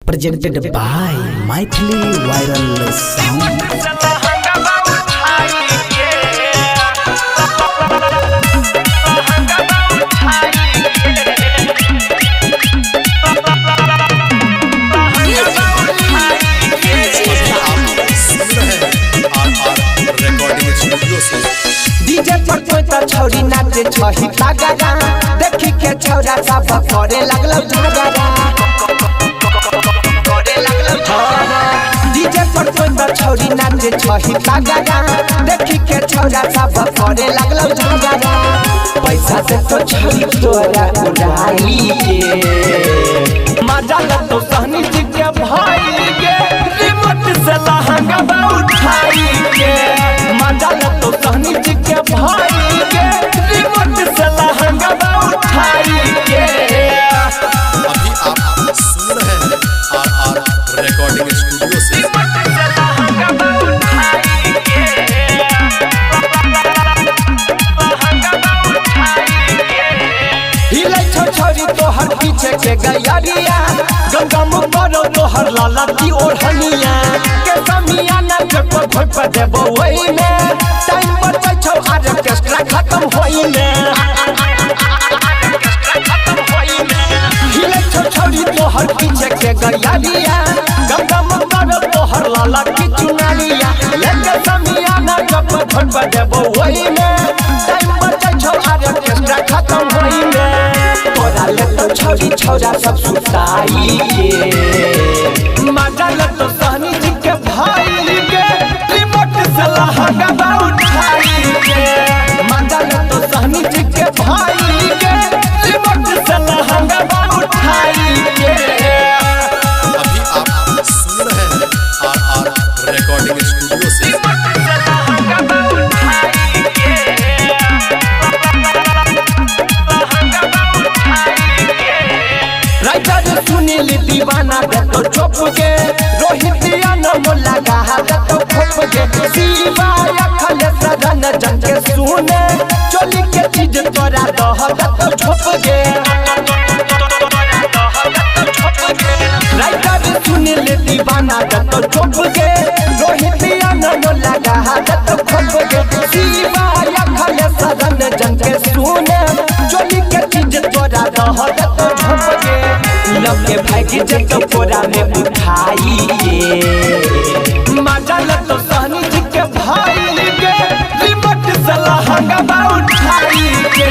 presented by Mythili Viral Sound. DJ पर कोई तो छौरी नाचे छही तागरा देखी के छौरा सब करे लगलो झगड़ा डीजे पर कोई तो छौरी नाचे छही तागरा देखी के छौरा सब करे लगलो झगड़ा पैसा से तो छौरी तोरा उड़ाई के मजा ल तो सहनी जी के भाई के रिमोट से लहंगा उठाई के मजा ल तो सहनी जी के भाई के रिमोट से लहंगा उठाई के। अभी आप सुन रहे हैं आर रिकॉर्डिंग स्टूडियो से। छोरी तोहर पीछे के गैरिया गंगम करो तोहर लाला की ओढ़निया के समियाना के कोई पे देबो वही में टाइम बचे छौ ऑर्केस्ट्रा खत्म होई में हिले छोरी तोहर पीछे के गैरिया गंगम करो तोहर लाला की चुनालिया लेके समियाना के कोई पे देबो वही में टाइम बचे छौ ऑर्केस्ट्रा खत्म होई में तो छोरी छोरा सब सुताई के मजा ल तो सहनी जी के भाई के रिमोट से लहंगा उठाई के मजा ल तो सहनी जी के भाई के रिमोट से लहंगा उठाई के। अभी आप सुन रहे हैं आर रिकॉर्डिंग स्टूडियो से। सुनील दीवाना दे तो चुप के रोहित अनम लगा तो खोप के शिवा अखल सदन जन के सुने चोली के चीज तोरा दह तो छुप के राइटर सुनील दीवाना दे तो चुप के रोहित अनम लगा तो खोप के शिवा अखल सदन जन के सुने चोली के चीज तोरा दह तो छुप के लगे भाई की जग पोरा में उठाई के मजा ल तो सहनी जी के भाई के रिमोट से लहंगा उठाई के